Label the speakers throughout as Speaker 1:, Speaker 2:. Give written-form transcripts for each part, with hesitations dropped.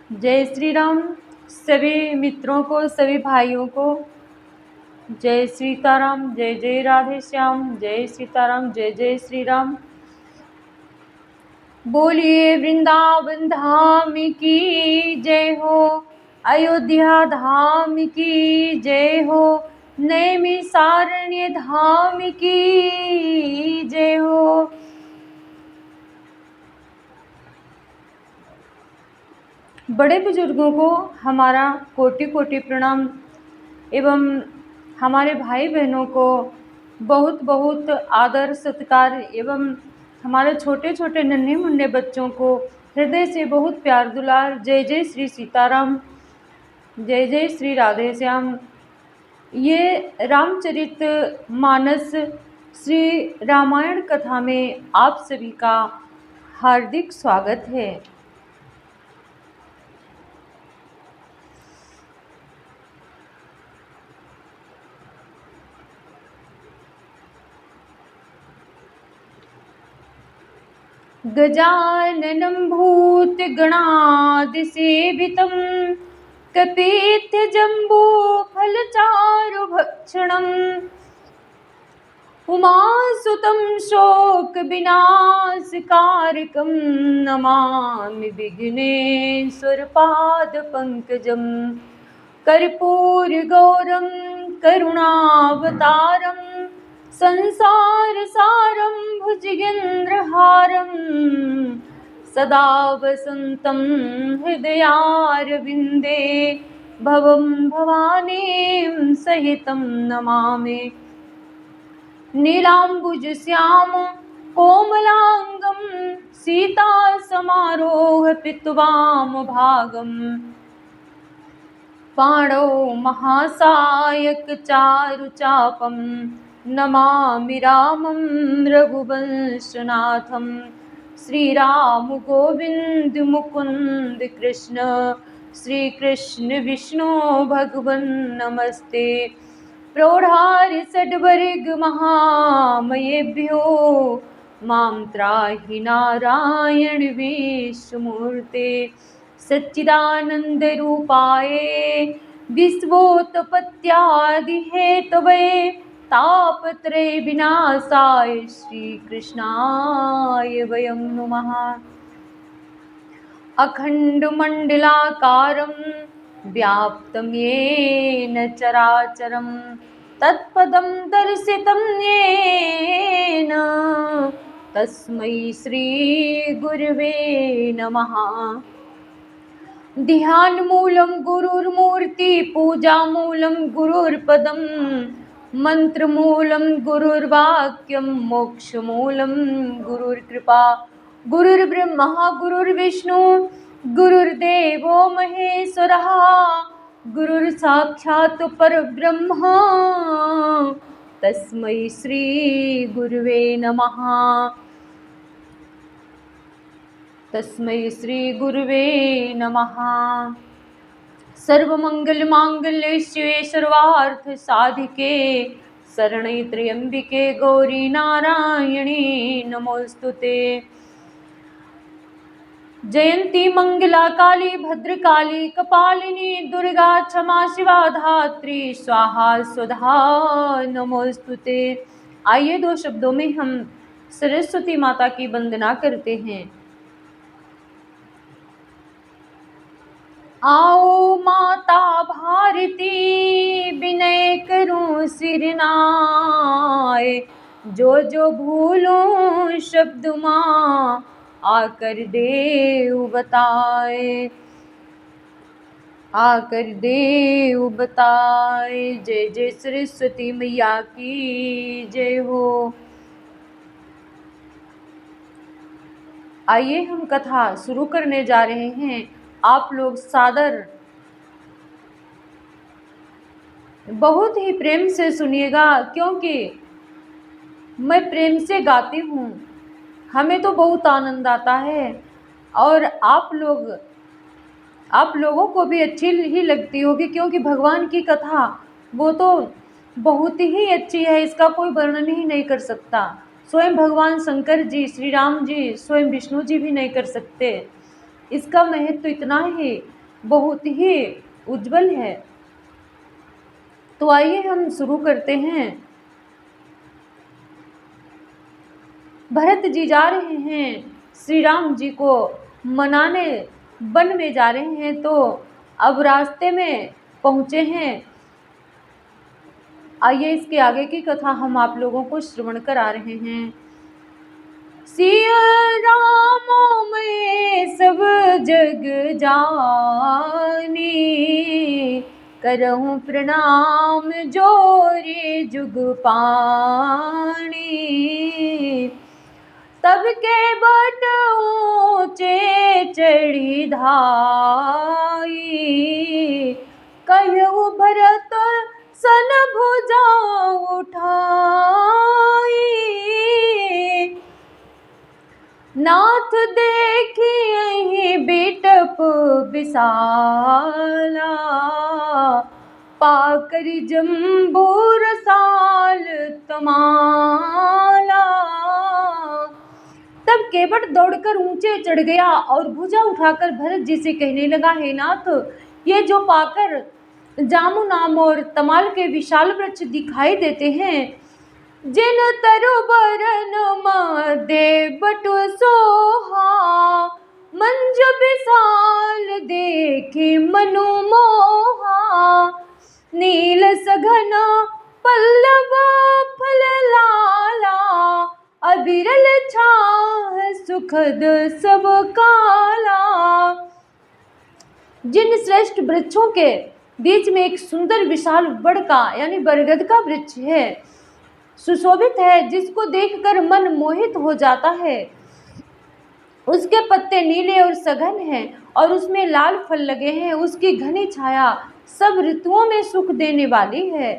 Speaker 1: जय श्री राम। सभी मित्रों को, सभी भाइयों को जय सीताराम, जय जय राधे श्याम, जय सीताराम, जय जय श्री राम। बोलिए वृंदावन धाम की जय हो, अयोध्या धाम की जय हो, नैमिषारण्य धाम की जय हो। बड़े बुजुर्गों को हमारा कोटि कोटि प्रणाम एवं हमारे भाई बहनों को बहुत बहुत आदर सत्कार एवं हमारे छोटे छोटे नन्हे मुन्ने बच्चों को हृदय से बहुत प्यार दुलार। जय जय श्री सीताराम, जय जय श्री राधे श्याम। ये रामचरित मानस श्री रामायण कथा में आप सभी का हार्दिक स्वागत है। गजाननं भूतगणादिसेवितं कपित्थजम्बूफलचारुभक्षणम् उमासुतं शोकविनाशकारकं नमामि विघ्नेश्वरपादपङ्कजम्। कर्पूरगौरं करुणावतारं संसारसारं भुजगेन्द्रहारं सदा वसन्तं हृदयारविन्दे भवं भवानीं सहितं नमामि। नीलाम्बुजश्याम कोमलांगं सीतासमारोह पित्वामभागम् पाणौ महासायक चारुचापं नमामि रामं रघुवंशनाथं। श्रीराम गोविंद मुकुंद कृष्ण श्री कृष्ण विष्णु भगवन् नमस्ते। प्रौढ़ार्य षड्वर्ग महामयेभ्यो मां त्राहि नारायण विश्वमूर्ते। सच्चिदानन्दरूपाय विश्वोत्पत्त्यादिहेतवे तापत्रय विनाशाय श्रीकृष्णाय वयं नमः। अखण्डमण्डलाकारं व्याप्तं येन चराचरं तत्पदं दर्शितं येन तस्मै श्रीगुरवे नमः। ध्यानमूलं गुरुर्मूर्ति पूजामूलं गुरुर्पदं मंत्रमूलं गुरुर्वाक्यं मोक्षमूलं गुरुर्कृपा। गुरुर्ब्रह्मा गुरुर्विष्णु गुरुर्देवो महेश्वरः गुरुर्साक्षात् परब्रह्म तस्मै श्री गुरुवे नमः। तस्मै श्री गुरुवे नमः। सर्वमंगलमांगल्ये शिवे सर्वार्थ साधिके शरण्ये त्र्यंबिके गौरी नारायणी नमोस्तुते। जयंती मंगला काली भद्रकाली कपालिनी दुर्गा क्षमा शिवा धात्री स्वाहा स्वधा नमोस्तुते। आइए दो शब्दों में हम सरस्वती माता की वंदना करते हैं। आओ माता भारती विनय करूं सिरनाए, जो जो भूलूं शब्द माँ आकर देव बताए, आकर देव बताए। जय जय सरस्वती मैया की जय हो। आइए हम कथा शुरू करने जा रहे हैं। आप लोग सादर बहुत ही प्रेम से सुनिएगा, क्योंकि मैं प्रेम से गाती हूँ, हमें तो बहुत आनंद आता है और आप लोगों को भी अच्छी ही लगती होगी, क्योंकि भगवान की कथा वो तो बहुत ही अच्छी है, इसका कोई वर्णन ही नहीं कर सकता। स्वयं भगवान शंकर जी, श्री राम जी, स्वयं विष्णु जी भी नहीं कर सकते। इसका महत्व इतना ही बहुत ही उज्जवल है। तो आइए हम शुरू करते हैं। भरत जी जा रहे हैं श्री राम जी को मनाने, वन में जा रहे हैं। तो अब रास्ते में पहुँचे हैं। आइए इसके आगे की कथा हम आप लोगों को श्रवण करा रहे हैं। सिया राम मैं सब जग जानी, करहूँ प्रणाम जोरे जुग पाणी। तब के बट ऊँचे चढ़ी धाई, कहूँ भरत सन भुजा उठाई। नाथ देखिए बिटप विशाला, पाकर जम्बूर साल तमाला। तब केवट दौड़कर ऊंचे चढ़ गया और भुजा उठाकर भरत जी से कहने लगा, हे नाथ, ये जो पाकर जामु नाम और तमाल के विशाल वृक्ष दिखाई देते हैं, जिन तरुबरन दे बटु सोहा, मंज विशाल देखी मनु मोहा। नील सघन पल्लव फल लाला, अविरल छाह सुखद सब काला। जिन श्रेष्ठ वृक्षों के बीच में एक सुंदर विशाल बड़ का यानी बरगद का वृक्ष है, सुशोभित है, जिसको देखकर मन मोहित हो जाता है। उसके पत्ते नीले और सघन हैं और उसमें लाल फल लगे हैं। उसकी घनी छाया सब ऋतुओं में सुख देने वाली है।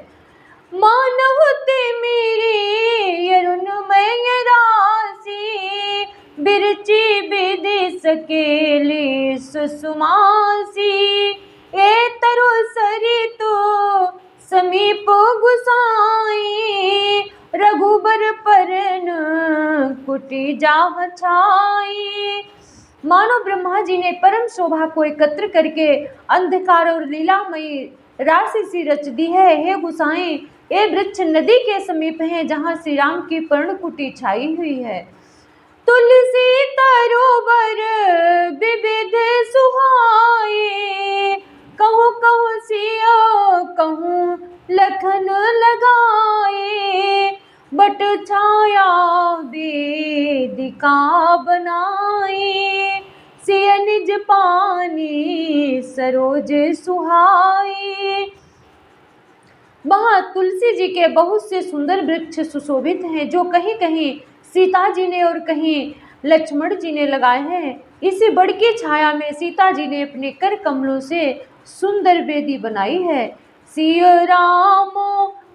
Speaker 1: मानवते मेरे अरुणमय राशि, बिरची बिधि सकेली सुसुमासी। ए तरु सरितु समीप गुसाई, रघुबर परन कुटी जाह छाई। मानो ब्रह्मा जी ने परम शोभा को एकत्र करके अंधकार और लीलामयी राशि सी रच दी है। हे गुसाएं, ये वृक्ष नदी के समीप हैं, जहाँ श्री राम की पर्णकुटी छाई हुई है। तुलसी तरोवर विविध सुहाए, कहूँ कहूँ सिया कहूँ लखन लगाए। बट छाया वेदिका बनाए, सिय निज पानी सरोज सुहाए। वहाँ तुलसी जी के बहुत से सुंदर वृक्ष सुशोभित हैं, जो कहीं कहीं सीता जी ने और कहीं लक्ष्मण जी ने लगाए हैं। इसी बड़ की छाया में सीता जी ने अपने कर कमलों से सुंदर वेदी बनाई है। सिय राम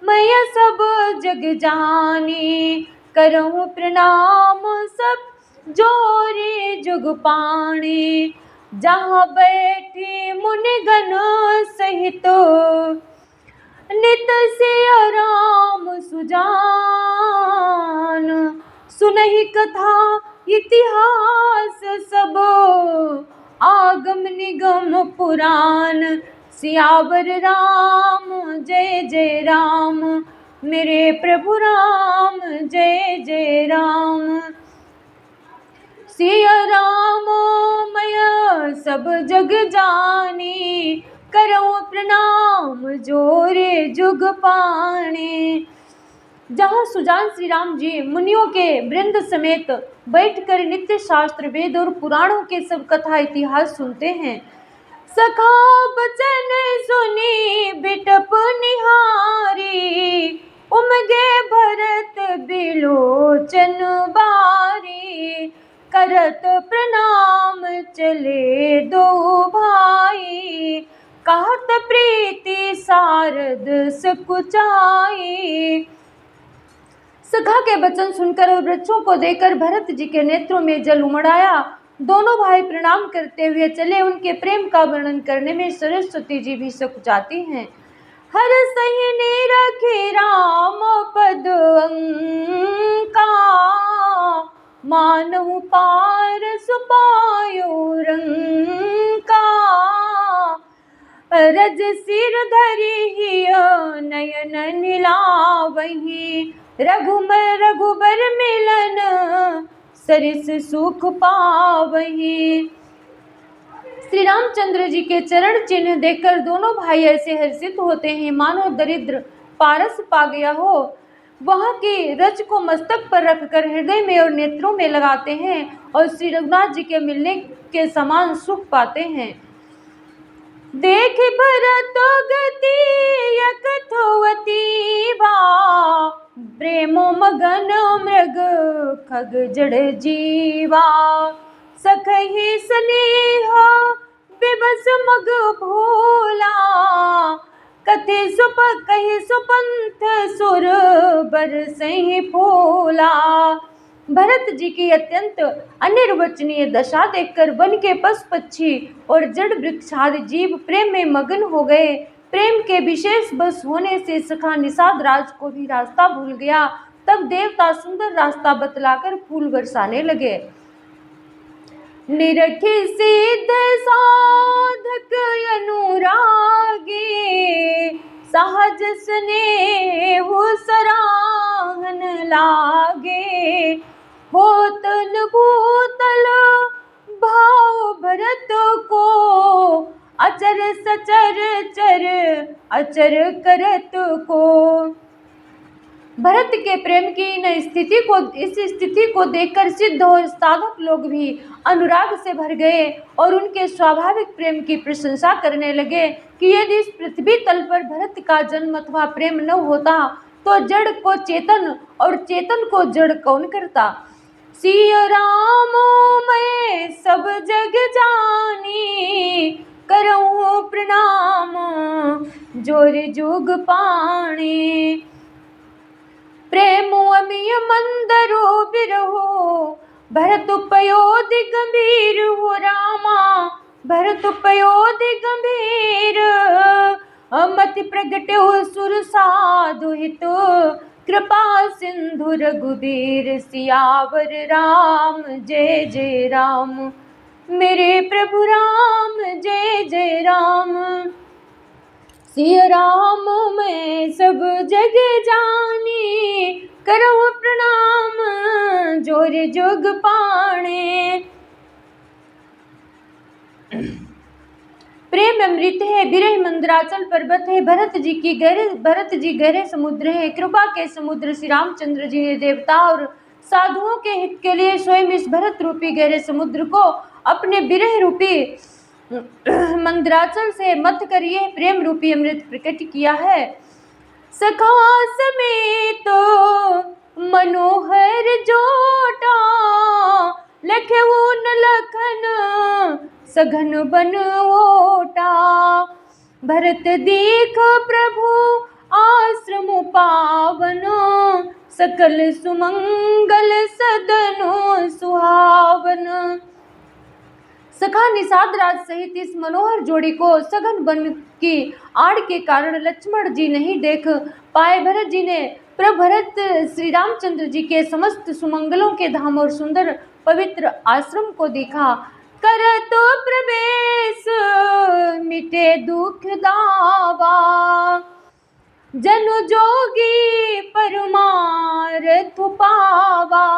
Speaker 1: मैं सब जग जानी, करहूँ प्रणाम सब जोरे जुग पाणी। जहाँ बैठी मुनिगण सहित, नित सिय राम सुजान। सुनहि कथा इतिहास सब, आगम निगम पुराण। सियावर राम जय जय राम, मेरे प्रभु राम जय जय राम। सिय राम मैं सब जग जानी, करऊँ प्रणाम जोरे जुग पाणी। जहाँ सुजान श्री राम जी मुनियों के वृंद समेत बैठकर नित्य शास्त्र वेद और पुराणों के सब कथा इतिहास सुनते हैं। सखा बचन सुनी बिटप निहारी, उमगे भरत बिलोचन बारी। करत प्रणाम चले दो भाई, कहत प्रीति सारद सकुचाई। सखा के वचन सुनकर और वृक्षों को देखकर भरत जी के नेत्रों में जल उमड़ आया। दोनों भाई प्रणाम करते हुए चले। उनके प्रेम का वर्णन करने में सरस्वती जी भी सकुचाती हैं। हर सही ने रखे राम पद अंका, मानहु पार सुपाई। मयूरंका, रज सिर धरि हिय नयन नीलावही, रघुबर मिलन सरिस सुख पावही। श्री रामचंद्र जी के चरण चिन्ह देखकर दोनों भाई ऐसे हर्षित होते हैं मानो दरिद्र पारस पा गया हो। वहाँ की रज को मस्तक पर रखकर हृदय में और नेत्रों में लगाते हैं और श्री रघुनाथ जी के मिलने के समान सुख पाते हैं। देख भरत गति यकथवती बा, प्रेमो मगन मृग खग जड़ जीवा, सखहि स्नेह विवश मग भोला, कथि सुपंथ सुर बरसहि फूला। भरत जी की अत्यंत अनिर्वचनीय दशा देखकर वन के पशु पक्षी और जड़ वृक्ष आदि जीव प्रेम में मगन हो गए। प्रेम के विशेष बस होने से सखा निषाद राज को भी रास्ता भूल गया। तब देवता सुंदर रास्ता बतलाकर फूल बरसाने लगे। निरखि सिद्ध साधक अनुरागे, सहज स्नेह सराहन लागे, होतन भूतल भाव भरत को, अचर सचर चर अचर करत को। भरत के प्रेम की इस स्थिति को देखकर सिद्ध और साधक लोग भी अनुराग से भर गए और उनके स्वाभाविक प्रेम की प्रशंसा करने लगे कि यदि इस पृथ्वी तल पर भरत का जन्म अथवा प्रेम न होता तो जड़ को चेतन और चेतन को जड़ कौन करता। सिय राम मैं सब जग जानी, करऊँ प्रणाम जोर जुग पाणी, प्रेम अमिय मंदरो बिरहो, भरत पयोधि गंभीर हो रामा, भरत पयोधि गंभीर, मति प्रगट हो सुर साधु हित, कृपा सिंधु रघुबीर, सियावर राम जय जय राम, मेरे प्रभु राम जय जय राम। सिय राम मैं सब जग जानी, करो प्रणाम जोर जुग पाणे। प्रेम अमृत है, विरह मंदराचल पर्वत है, भरत जी गहरे समुद्र है। कृपा के समुद्र श्री रामचंद्र जी ने देवता और साधुओं के हित के लिए स्वयं इस भरत रूपी गहरे समुद्र को अपने विरह रूपी मंदराचल से मत करिए प्रेम रूपी अमृत प्रकट किया है। सखा समेत मनोहर जोटा, लखऊ न लखन सघन बन ओटा, भरत देख प्रभु आश्रम पावन, सकल सुमंगल सदनो सुहावन। सखा निषाद राज सहित इस मनोहर जोड़ी को सघन वन की आड़ के कारण लक्ष्मण जी नहीं देख पाए। भरत जी ने प्रभरत श्री रामचंद्र जी के समस्त सुमंगलों के धाम और सुंदर पवित्र आश्रम को देखा। कर तो प्रवेश मिटे दुख दावा, जनु जोगी परमार्थ पावा,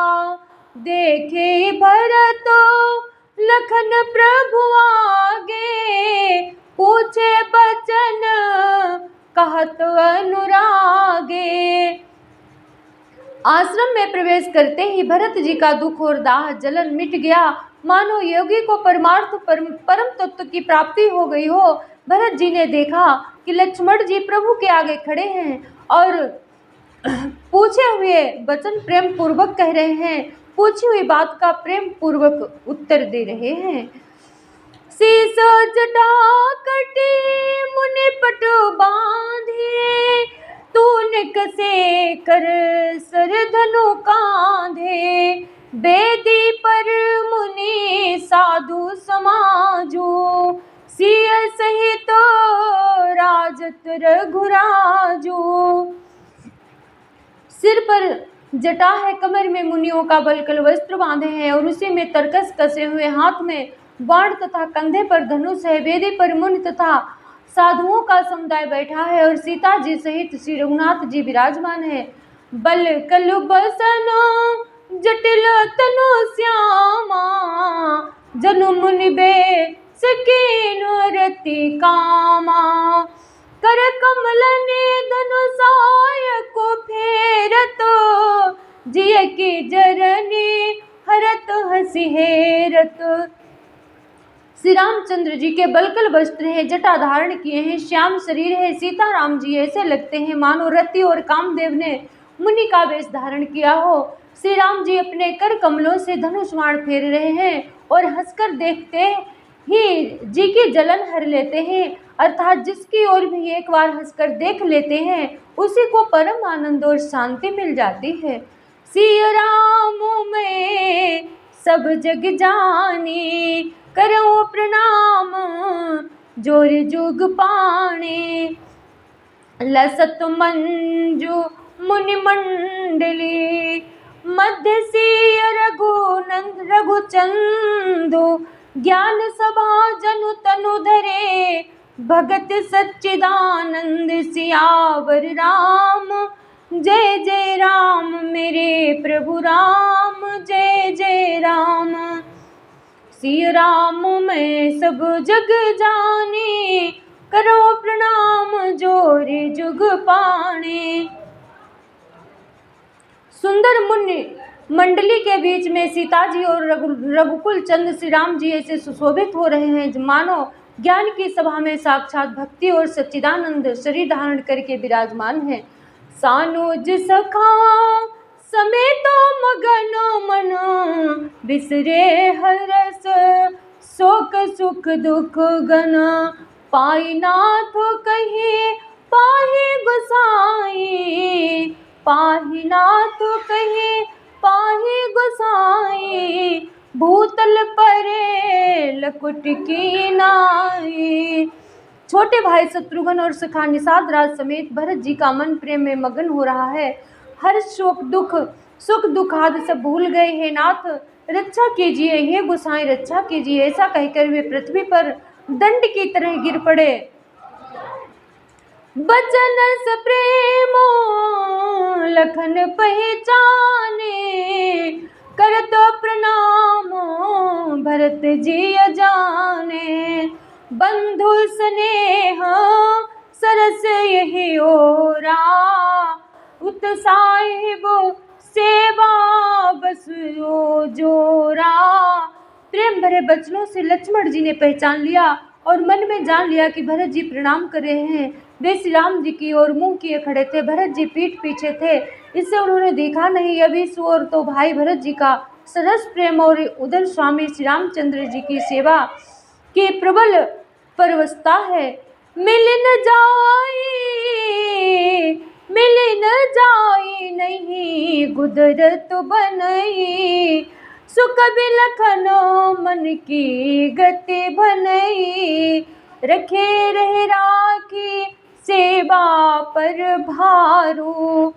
Speaker 1: देखे भरत लखन प्रभु आगे, पूछे बचन कहत अनुरागे। आश्रम में प्रवेश करते ही भरत जी का दुख और दाह जलन मिट गया, मानो योगी को परमार्थ परम तत्व की प्राप्ति हो गई हो। भरत जी ने देखा कि लक्ष्मण जी प्रभु के आगे खड़े हैं और पूछे हुए वचन प्रेम पूर्वक कह रहे हैं, पूछी हुई बात का प्रेम पूर्वक उत्तर दे रहे हैं। शीस जटा कटी मुनि पट बांधे, तूने कसे कर सर धनु कांधे, बेदी पर मुनि साधु समाजो, सिय सहित राजत रघुराजो। सिर पर जटा है, कमर में मुनियों का बलकल वस्त्र बांधे हैं और उसी में तरकस कसे हुए, हाथ में बाण तथा कंधे पर धनुष है। वेदी पर मुनि तथा साधुओं का समुदाय बैठा है और सीता जी सहित श्री रघुनाथ जी विराजमान है। बल कलु बसन जटिल तनु श्यामा, जनु मुनि बे सकीनु रति कामा। कर कमल ने धनुषाय को फेरत, जिय की जरनी हरत हसी हेरत। श्री रामचंद्र जी के बलकल वस्त्र है, जटा धारण किए हैं, श्याम शरीर है। सीता राम जी ऐसे लगते हैं मानो रति और कामदेव ने मुनि का वेश धारण किया हो। श्री राम जी अपने कर कमलों से धनुष बाण फेर रहे हैं और हंसकर देखते ही जी की जलन हर लेते हैं, अर्थात जिसकी ओर भी एक बार हंसकर देख लेते हैं उसी को परम आनंद और शांति मिल जाती है। सिया राम में सब जग जानी, करो प्रणाम जोर जुग पाणे। लसत मंजू मुनि मंडली, मध्य सिय रघुनंद रघुचंदो। ज्ञान सभा जनु तनु धरे, भगत सच्चिदानंद सियावर राम। जय जय राम मेरे प्रभु राम, जय जय राम। सिय राम में सब जग जाने, करो प्रणाम जोर जुग पाणे। सुंदर मुनि मंडली के बीच में सीता जी और रघुकुल चंद श्री राम जी ऐसे सुशोभित हो रहे हैं मानो ज्ञान की सभा में साक्षात भक्ति और सच्चिदानंद शरीर धारण करके विराजमान है। सानुज सखा समेतो मगन मन, बिसरे हरस शोक सुख दुख गन। पाई नाथ कहे पाहि गोसाई, पाहि नाथ कहे पाहि गोसाई। भूतल परे लकुट की नाई। छोटे भाई शत्रुघ्न और सखा निषाद राज समेत भरत जी का मन प्रेम में मगन हो रहा है। हर शोक दुख सुख दुख आदि सब भूल गए हैं। नाथ रक्षा कीजिए, हे गोसाई रक्षा कीजिए, ऐसा कहकर वे पृथ्वी पर दंड की तरह गिर पड़े। बचन से प्रेम लखन पहचाने, करत प्रणाम भरत जी जाने। बंधु स्नेह सरस यही ओरा, उत्साहिब सेवा बस ओ जोरा। प्रेम भरे बचनों से लक्ष्मण जी ने पहचान लिया और मन में जान लिया कि भरत जी प्रणाम कर रहे हैं। वे श्री राम जी की ओर मुंह किए खड़े थे, भरत जी पीठ पीछे थे, इससे उन्होंने देखा नहीं। अभी सुर तो भाई भरत जी का सरस प्रेम और उधर स्वामी श्री रामचंद्र जी की सेवा की प्रबल परवशता है। मिल न जाई नहीं गुदरत बनई, सुख बिलखन मन की गति बनई। रखे रहे राखी सेवा पर भारू,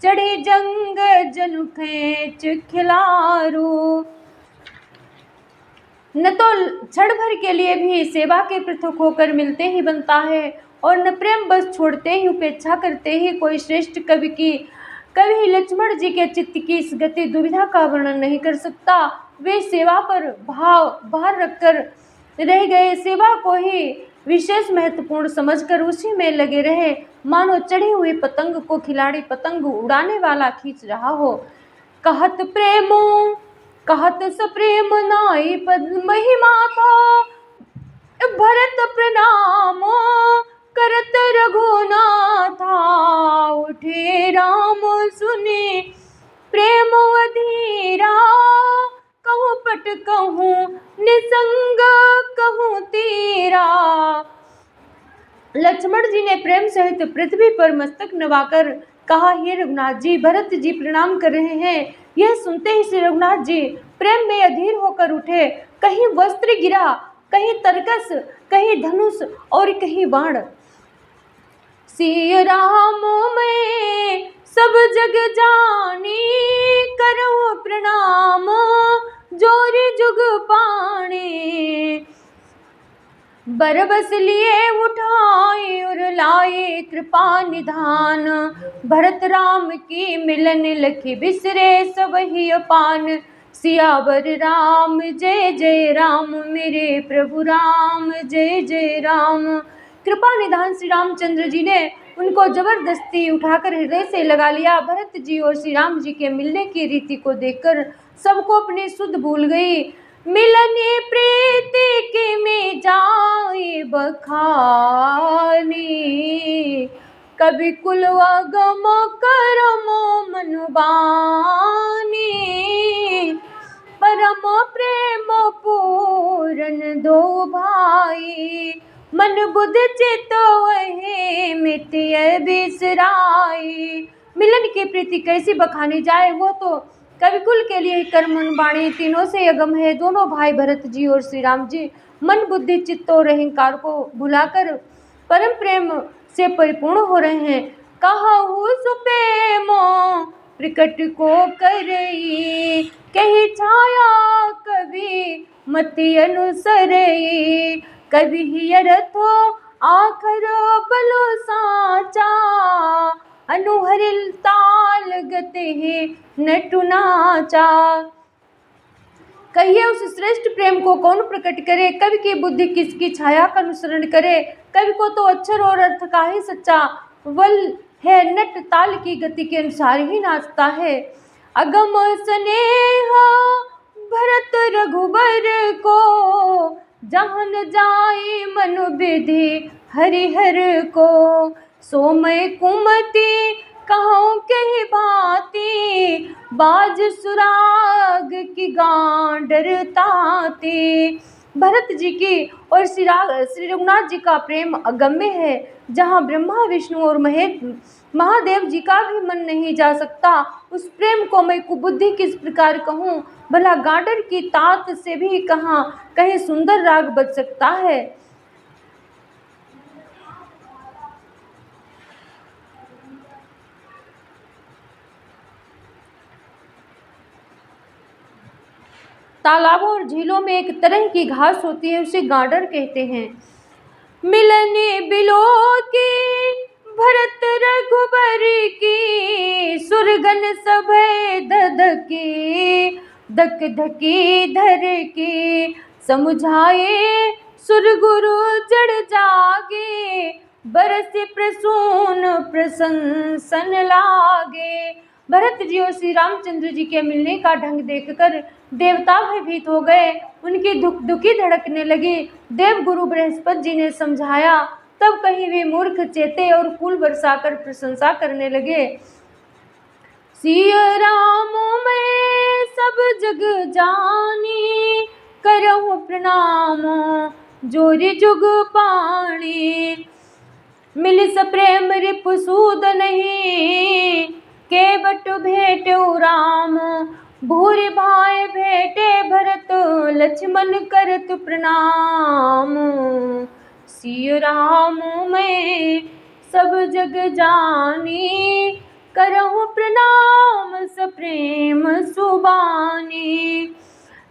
Speaker 1: चढ़े जंग जनु खेच खिलारू। न तो क्षण भर के लिए भी सेवा के पृथक होकर मिलते ही बनता है और न प्रेम बस छोड़ते ही उपेक्षा करते ही कोई श्रेष्ठ कवि की कभी लक्ष्मण जी के चित्त की इस गति दुविधा का वर्णन नहीं कर सकता। वे सेवा पर भार रखकर रह गए, सेवा को ही विशेष महत्वपूर्ण समझकर उसी में लगे रहे, मानो चढ़ी हुई पतंग को खिलाड़ी पतंग उड़ाने वाला खींच रहा हो। कहत प्रेमो कहत सप्रेम नाई पद महिमा था, भरत प्रणाम करत रघुनाथा। उठे राम सुने प्रेम अधीरा, कहूँ पट कहूँ निसंग कहूँ तीरा। लक्ष्मण जी ने प्रेम सहित पृथ्वी पर मस्तक नवाकर कहा, हे रघुनाथ जी, भरत जी प्रणाम कर रहे हैं। यह सुनते ही श्री रघुनाथ जी प्रेम में अधीर होकर उठे। कहीं वस्त्र गिरा, कहीं तरकस, कहीं धनुष और कहीं बाण। सिय राम में सब जग जानी, करो प्रणाम जोर जुग पाणे। बरबस लिए उठाए और लाए कृपा निधान। भरत राम की मिलन लखी बिसरे सब ही अपान। सियावर राम जय जय राम, मेरे प्रभु राम जय जय राम। कृपा निधान श्री रामचंद्र जी ने उनको जबरदस्ती उठाकर हृदय से लगा लिया। भरत जी और श्री राम जी के मिलने की रीति को देखकर सबको अपनी सुध भूल गई। मिलने प्रीति के में जाए बखानी, कभी कुलवा गम करमो मनबानी। परम प्रेम पूरन दो भाई, मन बुध चित वही मित्य बिसराई। मिलन की प्रीति कैसी बखानी जाए, वो तो कविकुल के लिए कर्मन बाणी तीनों से अगम है। दोनों भाई भरत जी और श्री राम जी मन बुद्धि चित्त और अहंकार को भुलाकर परम प्रेम से परिपूर्ण हो रहे हैं। कहु सुप्रेमो प्रकट को करई, कही छाया कवि मति अनुसरई। कवि ही अरथो आखर बलो साचा, अनुहरिल ताल गति ही नटु नाचा। कहिए उस श्रेष्ठ प्रेम को कौन प्रकट करे, कवि की बुद्धि किसकी छाया का अनुसरण करे। कवि को तो अक्षर और अर्थ का ही सच्चा बल है, नट ताल की गति के अनुसार ही नाचता है। अगम स्नेह भरत रघुबर को, जहाँ न जाए मनु विधि हरिहर को। सोमय कुमति कहूँ कही भांति, बाज सुराग की गांडर ताती। भरत जी की और श्री रघुनाथ जी का प्रेम अगम्य है, जहाँ ब्रह्मा विष्णु और महादेव जी का भी मन नहीं जा सकता। उस प्रेम को मैं कुबुद्धि किस प्रकार कहूँ, भला गांडर की तात से भी कहीं सुंदर राग बज सकता है। तालाबों और झीलों में एक तरह की घास होती है, उसे गांडर कहते हैं। मिलने बिलो की भरत रघुबर की, सुरगन सभय धधकी धक धकी धर की। समुझाए सुरगुरु जड़ जागे, बरस प्रसून प्रशंसन लागे। भरत जी और श्री रामचंद्र जी के मिलने का ढंग देखकर देवता भयभीत हो गए, उनकी दुखी धड़कने लगी। देवगुरु बृहस्पति जी ने समझाया, तब कहीं वे मूर्ख चेते और फूल बरसाकर प्रशंसा करने लगे। सिया राम मैं सब जग जानी, करहु प्रणाम जोरी जुग पाणी। मिल सप्रेम रिपु सूद नहीं, के बट भेट राम। भूरि भाई भेटे भरत, लक्ष्मण करत प्रणाम। सिय राम मैं सब जग जानी, करहु प्रणाम सप्रेम सुबानी।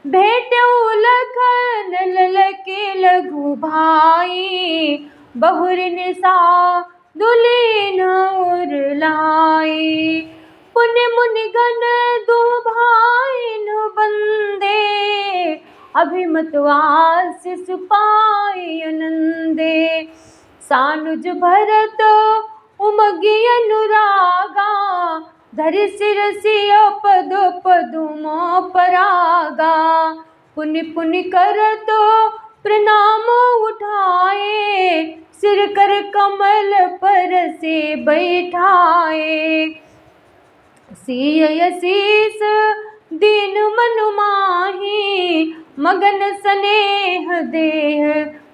Speaker 1: भेटऊ लखन ललके लघु भाई, बहुर निशा दुलीन उर लाई। पुण्य मुनि गण दो भाई न बंदे, अभिमत आशीष पाई आनंदे। सानुज भरत उमगी अनुरागा, धरि शिरसिय पद पदुम परागा। पुनि पुनि करत प्रणाम उठाए, सिर कर कमल पर से बैठाए। सिय शीस दीन मनु माही, मगन स्नेह देह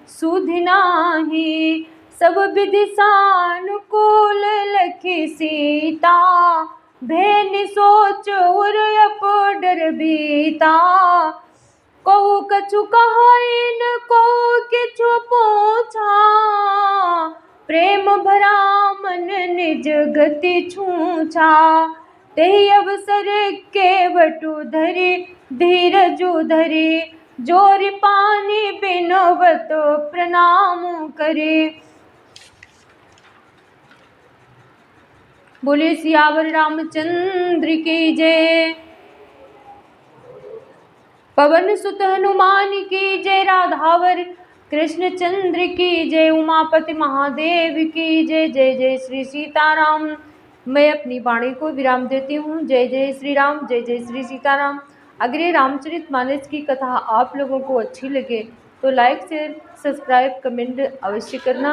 Speaker 1: सुधि नाही। सब विधि सानुकूल लखी सीता, भेनि सोच उर डर बीता। कहु कछु कहाइन को किछु पूछा, प्रेम भरा मन निज गति छूछा। तेहि अवसर केवटु धरि धीरजु धरि, जोरि पानी बिन दंडवत प्रणाम करे। बोले सियावर रामचंद्र की जय। पवन सुत हनुमान की जय। राधावर कृष्ण चंद्र की जय। उमापति महादेव की जय। जय जय श्री सीताराम। मैं अपनी वाणी को विराम देती हूँ। जय जय श्री राम, जय जय श्री सीताराम। अगर ये रामचरितमानस की कथा आप लोगों को अच्छी लगे तो लाइक शेयर सब्सक्राइब कमेंट अवश्य करना।